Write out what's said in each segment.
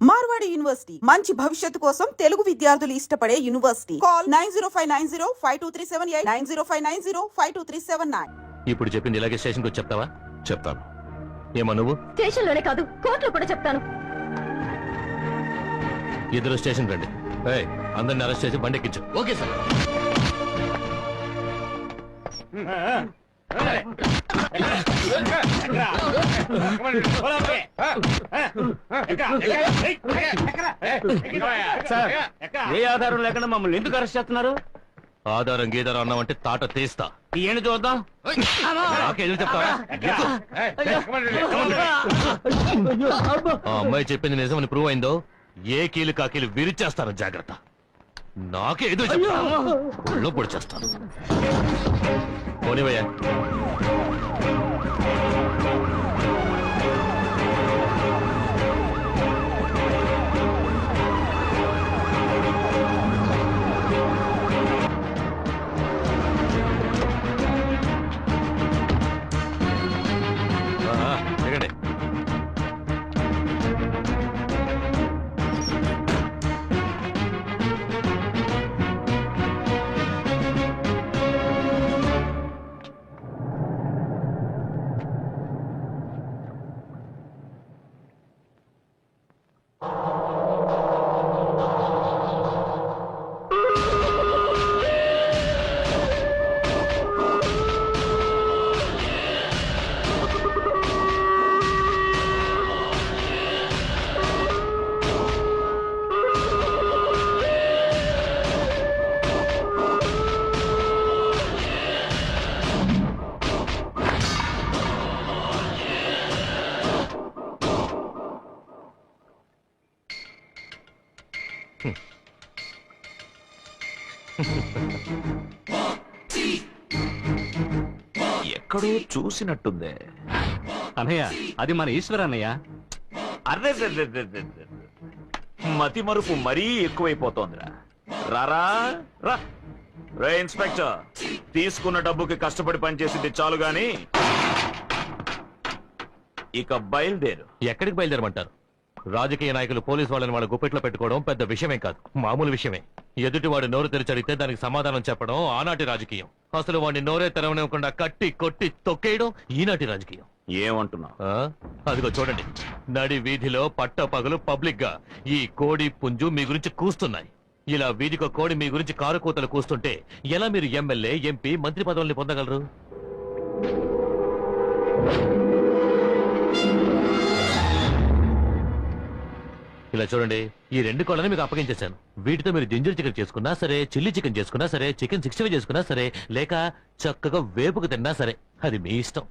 Marwadi university మంచి భవిష్యత్తు కోసం తెలుగు విద్యార్థులు ఇష్టపడే యూనివర్సిటీ. కాల్ 9059052378 9059052379. ఇప్పుడు చెప్పింది ఇలాగే స్టేషన్కి వచ్చి చెప్తావా? చెప్తాను. ఏమో నువ్వు? స్టేషన్ లోనే కాదు, కోర్టులో కూడా చెప్తాను. ఇద్దరు స్టేషన్ రండి. అందరిని అరెస్ట్ చేసి బండి ఎక్కించు. Okay sir. ఏ ఆధారం లేకుండా మమ్మల్ని ఎందుకు అరెస్ట్ చేస్తున్నారు? ఆధారం గీధారం అన్నావంటే తాట తీస్తా. ఏంటి చూద్దాం. నాకెదురు చెప్తావా? ఆ అమ్మాయి చెప్పింది నిజమని ప్రూవ్ అయిందో ఏ కీలు కాకీలు విరిచేస్తాను. జాగ్రత్త. నాకే ఎదురు చెప్తాను. ఒళ్ళో పొడి చేస్తాను. పోనివయ్యా. దిగండి. ఎక్కడో చూసినట్టుందే. అన్నయ్య, అది మన ఈశ్వర్ అన్నయ్య. అర్రే మతి మరుపు మరీ ఎక్కువైపోతోందిరా. రారా రా. రే ఇన్స్పెక్టర్, తీసుకున్న డబ్బుకి కష్టపడి పనిచేసింది చాలు గాని ఇక బయలుదేరు. ఎక్కడికి బయలుదేరమంటారు? రాజకీయ నాయకులు పోలీసు వాళ్ళని వాళ్ళ గుప్పెట్లో పెట్టుకోవడం పెద్ద విషయమే కాదు, మామూలు విషయమే. ఎదుటి వాడు నోరు తెరిచి అడిగితే దానికి సమాధానం చెప్పడం ఆనాటి రాజకీయం. అసలు వాడిని నోరే తెరవనివ్వకుండా కట్టి కొట్టి తొక్కేయడం ఈనాటి రాజకీయం. ఏమంటున్నావు? అదిగో చూడండి, నడి వీధిలో పట్ట పగలు పబ్లిక్ గా ఈ కోడి పుంజు మీ గురించి కూస్తున్నాయి. ఇలా వీధికో కోడి మీ గురించి కారు కూతలు కూస్తుంటే ఎలా మీరు ఎమ్మెల్యే, ఎంపీ, మంత్రి పదవుల్ని పొందగలరు? ఇలా చూడండి, ఈ 2 కోళ్ళని మీకు అప్పగించేశాను. వీటితో మీరు జింజర్ చికెన్ చేసుకున్నా సరే, చిల్లీ చికెన్ చేసుకున్నా సరే, చికెన్ 65 చేసుకున్నా సరే, లేక చక్కగా వేపుకు తిన్నా సరే, అది మీ ఇష్టం.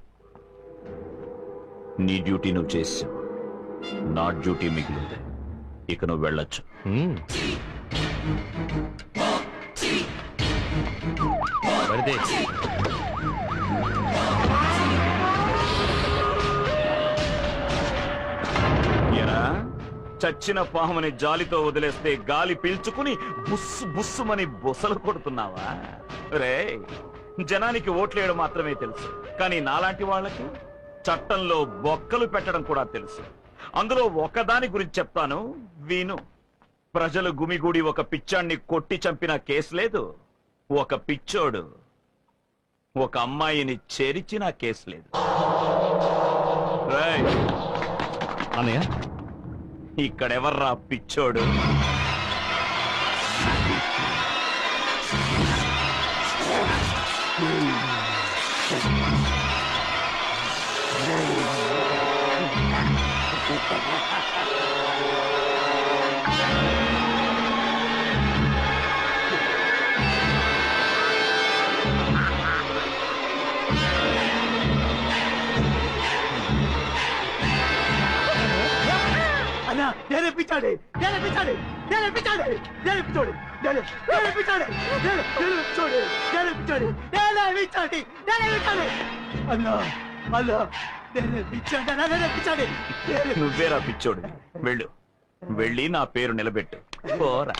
నీ డ్యూటీ నువ్వు చేసావు, నా డ్యూటీ మిగిలింది. ఇక నువ్వు వెళ్ళొచ్చు. మరిదే చచ్చిన పాముని జాలితో వదిలేస్తే గాలి పీల్చుకుని బుస్సు బుస్సుమని బుసలు కొడుతున్నావా? రే, జనానికి ఓట్లేయడం మాత్రమే తెలుసు, కానీ నాలాంటి వాళ్ళకి చట్టంలో బొక్కలు పెట్టడం కూడా తెలుసు. అందులో ఒకదాని గురించి చెప్తాను, విను. ప్రజలు గుమిగూడి ఒక పిచ్చాన్ని కొట్టి చంపిన కేసు లేదు, ఒక పిచ్చోడు ఒక అమ్మాయిని చెరిచిన కేసు లేదు. రేయ్ అన్నయ్య, ఇక్కడెవర్రా పిచ్చోడు? నువ్వేరా పిచ్చోడు? వెళ్ళు, వెళ్ళి నా పేరు నిలబెట్టు. పోరా.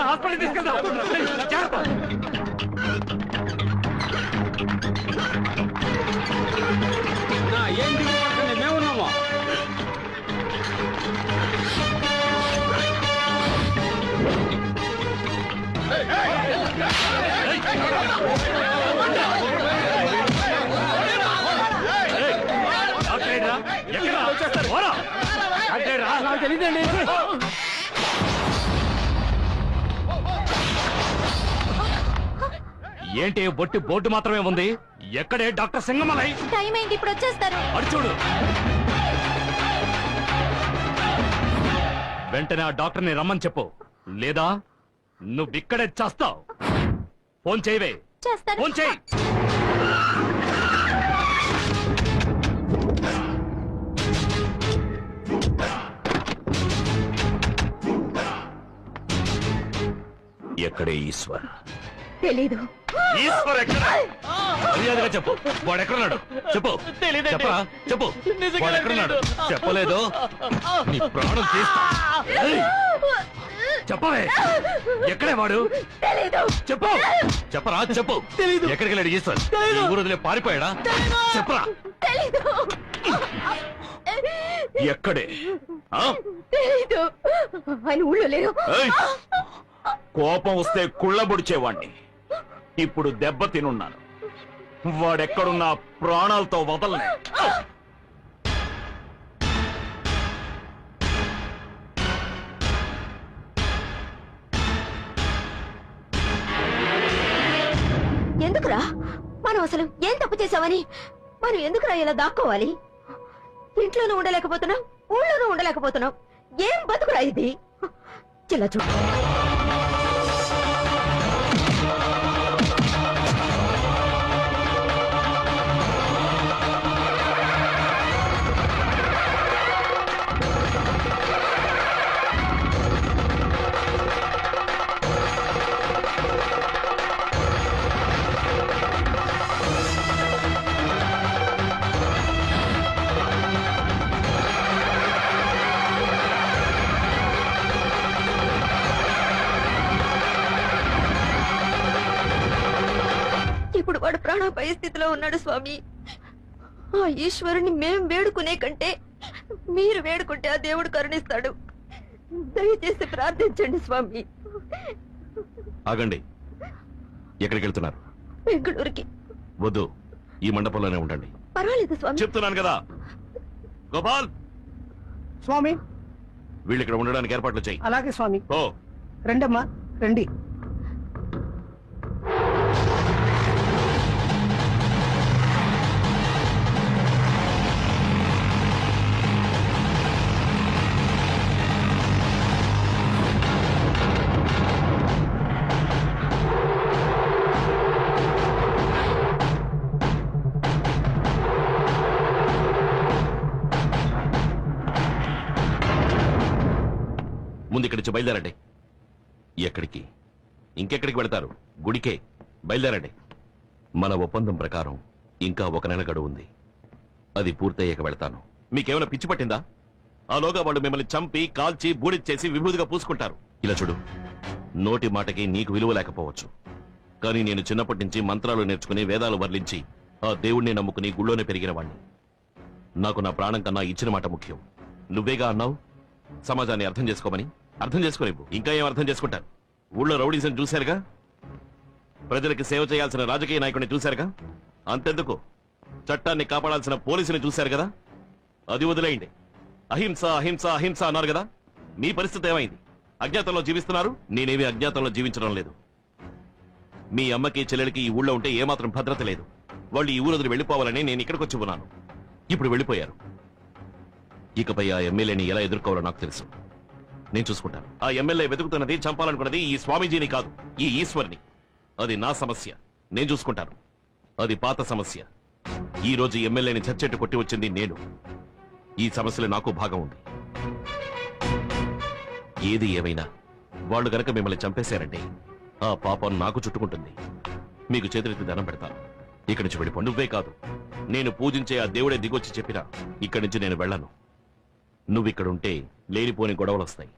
హాస్పిటల్ తీసుకెళ్దాం. ఏంటి మేమున్నామా? తెలియదండి. ఏంటి బొట్టి బోర్డు మాత్రమే ఉంది? ఎక్కడే డాక్టర్ సింగమలై? టైం అయింది, ఇప్పుడు వచ్చేస్తారు. అటు చూడు. వెంటనే ఆ డాక్టర్ని రమ్మని చెప్పు, లేదా నువ్విక్కడే చేస్తావు. ఫోన్ చేయవే. చేస్తాను. ఫోన్ చేయి. ఎక్కడే ఈశ్వర్? తెలీదు. ఈశ్వర్ ఎక్కడ? మర్యాదగా చెప్పు, వాడు ఎక్కడున్నాడు చెప్పు. చెప్పరా చెప్పు, వాడు ఎక్కడున్నాడు? చెప్పలేదు నీ ప్రాణం తీస్తా. ఏయ్! చెప్పవే, ఎక్కడే వాడు? తెలీదు. చెప్పు. చెప్పరా చెప్పు. ఎక్కడికి వెళ్ళాడు ఈశ్వర్? ఈ ఊరు వదిలే పారిపోయాడా? చెప్పరా. తెలీదు. ఎక్కడే? ఆ? తెలీదు. ఆయన ఊళ్ళో లేరు. ఏయ్! కోపం వస్తే కుళ్ళబొడిచేవాణ్ణి. ఇప్పుడు దెబ్బ తినున్నాను. వాడెక్కడున్నా ప్రాణాలతో వదలనే. ఎందుకురా? మనం అసలు ఏం తప్పు చేశామని మనం ఎందుకురా ఇలా దాక్కోవాలి? ఇంట్లోనూ ఉండలేకపోతున్నాం, ఊళ్ళోనూ ఉండలేకపోతున్నాం. ఏం బతుకురా ఇది? చిల్ల చూడు. ఇప్పుడు వాడు ప్రాణాపాయ స్థితిలో ఉన్నాడు స్వామి. ఆ ఈశ్వరుని మేం వేడుకునే కంటే మీరు వేడుకుంటే ఆ దేవుడు కరుణిస్తాడు. దయచేసి ప్రార్థించండి స్వామి. ఆగండి. ఎక్కడికి వెళ్తున్నారు? బెంగళూరుకి. వద్దు, ఈ మండపంలోనే ఉండండి. పర్వాలేదు స్వామి. చెప్తున్నాను కదా. గోపాల్, స్వామి. వీళ్ళు ఇక్కడ ఉండడానికి ఏర్పాట్లు చేయి. అలాగే స్వామి. ఓ రండమ్మా రండి. ముందు ఇక్కడి నుంచి బయలుదేరండి. ఎక్కడికి? ఇంకెక్కడికి వెళ్తారు? గుడికే. బయలుదేరండి. మన ఒప్పందం ప్రకారం ఇంకా 1 నెల గడువు ఉంది. అది పూర్తయ్యాక వెళ్తాను. మీకేమైనా పిచ్చి పట్టిందా? ఆలోగా వాళ్ళు మిమ్మల్ని చంపి కాల్చి బూడిచ్చేసి విభూదిగా పూసుకుంటారు. ఇలా చూడు, నోటి మాటకి నీకు విలువ లేకపోవచ్చు, కానీ నేను చిన్నప్పటి నుంచి మంత్రాలు నేర్చుకుని వేదాలు వర్లించి ఆ దేవుణ్ణి నమ్ముకుని గుళ్ళోనే పెరిగిన వాణ్ణి. నాకు నా ప్రాణం కన్నా ఇచ్చిన మాట ముఖ్యం. నువ్వేగా అన్నావు సమాజాన్ని అర్థం చేసుకోమని. అర్థం చేసుకోలేవు, ఇంకా ఏం అర్థం చేసుకుంటారు? ఊళ్ళో రౌడీసం చూశారుగా, ప్రజలకి సేవ చేయాల్సిన రాజకీయ నాయకుడిని చూశారుగా, అంతెందుకు చట్టాన్ని కాపాడాల్సిన పోలీసుని చూశారు కదా. అది వదిలేయండి. అహింస అహింస అహింస అన్నారు కదా. మీ పరిస్థితి ఏమైంది? అజ్ఞాతంలో జీవిస్తున్నారు. నేనేమి అజ్ఞాతంలో జీవించడం లేదు. మీ అమ్మకి చెల్లెలికి ఈ ఊళ్ళో ఉంటే ఏమాత్రం భద్రత లేదు. వాళ్ళు ఈ ఊరు వదిలి వెళ్ళిపోవాలని నేను ఇక్కడికి వచ్చి ఉన్నాను. ఇప్పుడు వెళ్ళిపోయారు. ఇకపై ఆ ఎమ్మెల్యేని ఎలా ఎదుర్కోవాలో నాకు తెలుసు. నేను చూసుకుంటాను. ఆ ఎమ్మెల్యే వెతుకుతున్నది, చంపాలనుకున్నది ఈ స్వామీజీని కాదు, ఈ ఈశ్వర్ని. అది నా సమస్య, నేను చూసుకుంటాను. అది పాత సమస్య. ఈ రోజు ఎమ్మెల్యేని చచ్చెట్టు కొట్టి వచ్చింది నేను. ఈ సమస్యలో నాకు భాగం ఉంది. ఏది ఏమైనా వాళ్ళు గనక మిమ్మల్ని చంపేశారంటే ఆ పాపం నాకు చుట్టుకుంటుంది. మీకు చేతులెత్తి దండం పెడతాను. ఇక్కడి నుంచి వెళ్ళిపో. నువ్వే కాదు, నేను పూజించే ఆ దేవుడే దిగొచ్చి చెప్పినా ఇక్కడి నుంచి నేను వెళ్ళను. నువ్విక్కడుంటే లేనిపోని గొడవలు వస్తాయి.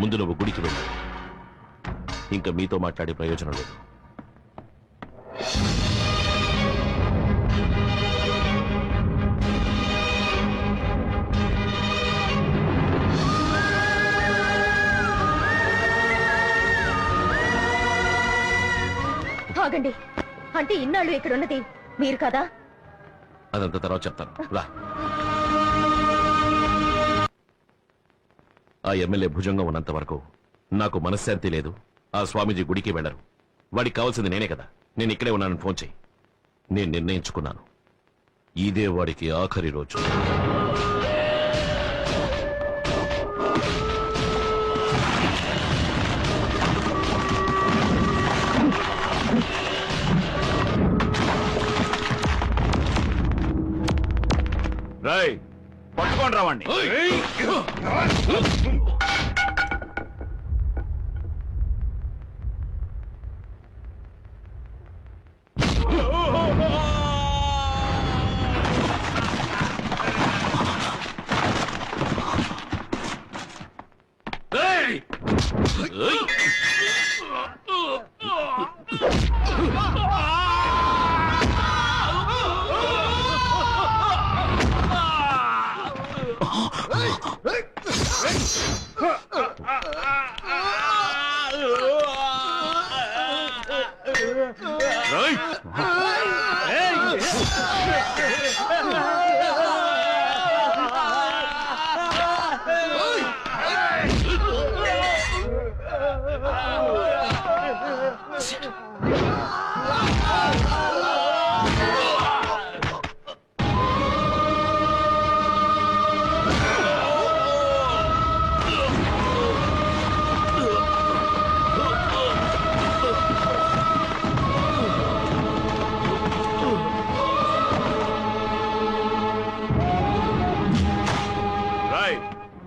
ముందు నువ్వు గుడికి వెళ్ళు. ఇంకా మీతో మాట్లాడే ప్రయోజనం లేదు. ఆగండి. అంటే ఇన్నాళ్ళు ఇక్కడ ఉన్నది మీరు కదా? అదంతా తర్వాత చెప్తాను. రా. ఆ ఎమ్మెల్యే భుజంగా ఉన్నంత వరకు నాకు మనశ్శాంతి లేదు. ఆ స్వామీజీ గుడికి వెళ్లరు. వాడికి కావాల్సింది నేనే కదా. నేను ఇక్కడే ఉన్నానని ఫోన్ చేయి. నేను నిర్ణయించుకున్నాను, ఇదే వాడికి ఆఖరి రోజు. రై పట్టుకోండి రావండి.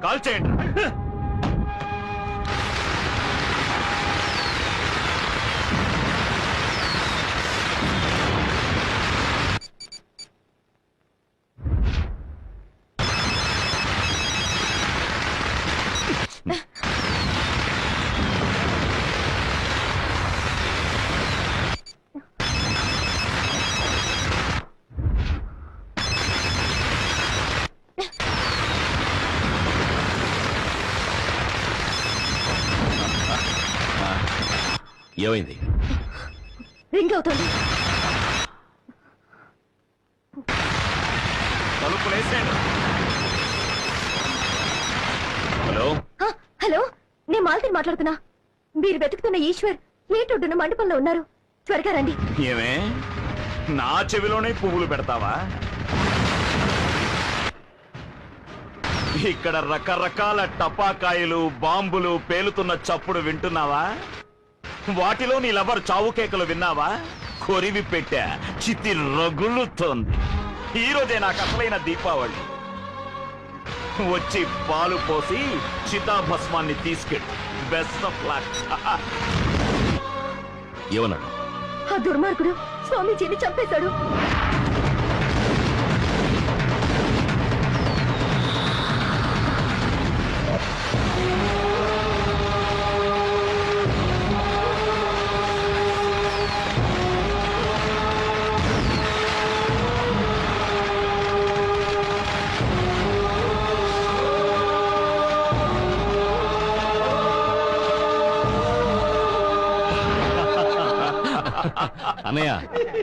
కాల్ చేయండి. ఏమైంది? రింగ్ అవుతుంది. తలుపులేసేయండి. హలో హలో, నేను మాలతిని మాట్లాడుతున్నా. మీరు వెతుకుతున్న ఈశ్వర్ ఏటొడ్డున మండపంలో ఉన్నారు. త్వరగా రండి. ఏమే నా చెవిలోనే పువ్వులు పెడతావా? ఇక్కడ రకరకాల టపాకాయలు బాంబులు పేలుతున్న చప్పుడు వింటున్నావా? వాటిలో నీ లవర్ చావు కేకలు విన్నావా? కొరివి పెట్టా, చితి రగులుతోంది. ఈ రోజే నాకు అసలైన దీపావళి. వచ్చి పాలు పోసి చితాభస్మాన్ని తీసుకెళ్ళి. Best of luck. ఏమన్నాడు? ఆ దుర్మార్గుడు స్వామీజీని చంపేశాడు. అన్నయ్య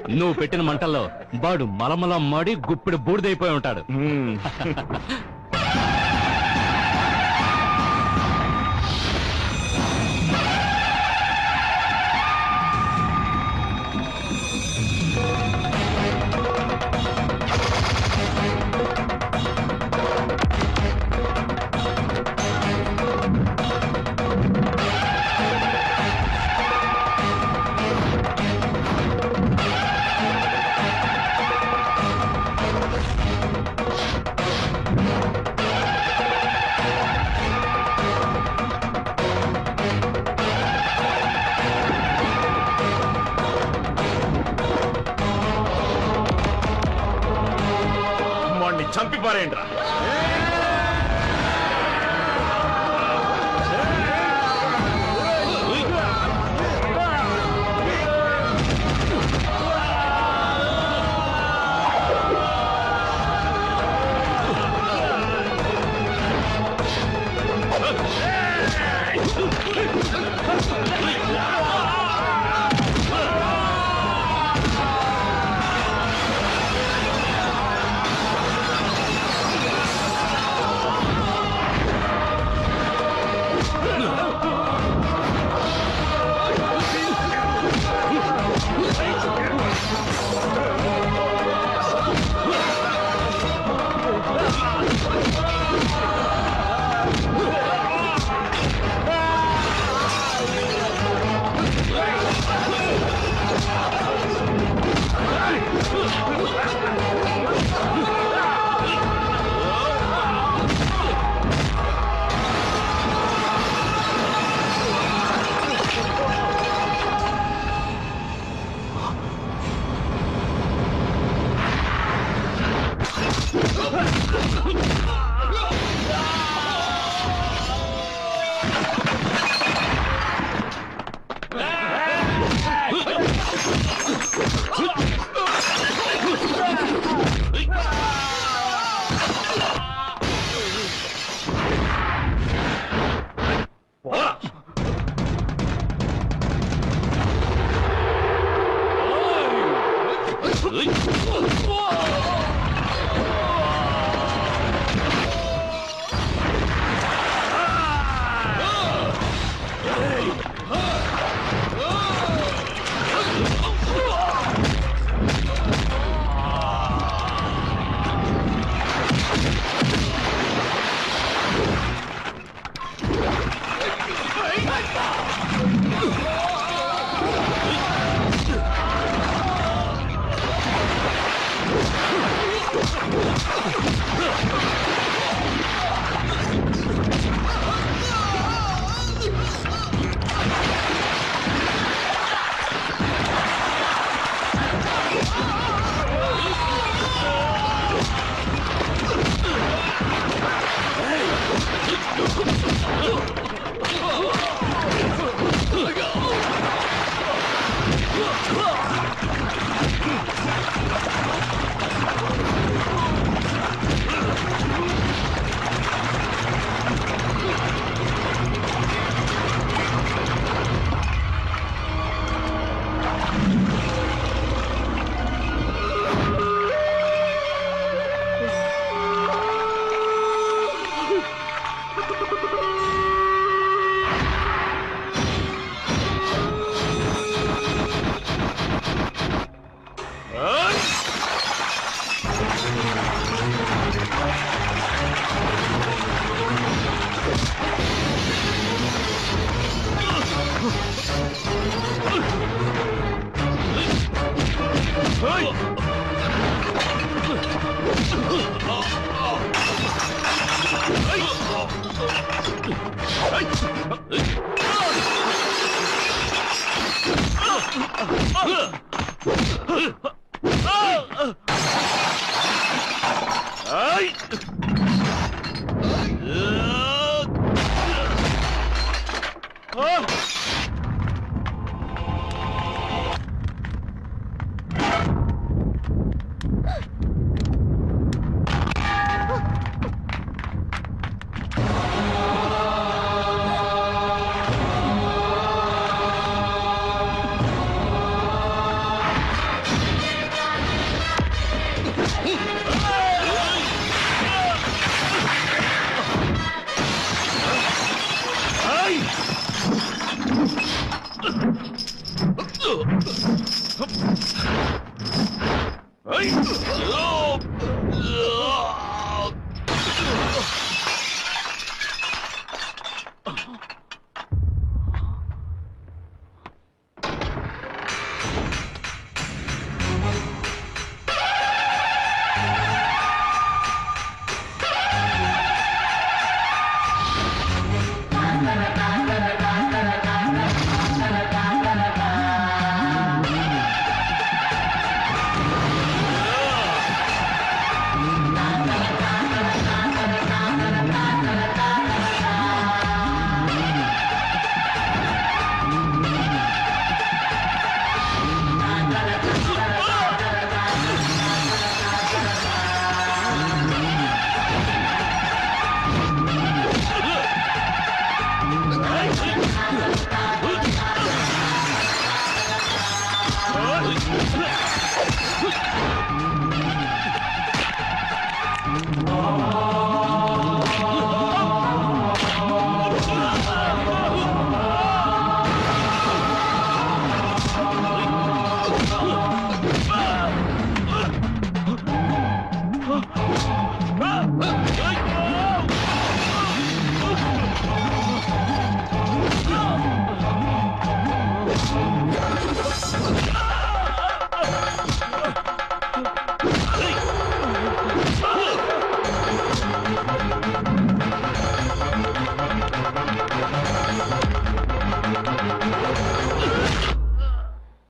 నువ్వు పెట్టిన మంటల్లో వాడు మలమల మాడి గుప్పిడి బూడిదైపోయి ఉంటాడు. వాణ్ణి చంపి పారేయండి రా. Ay!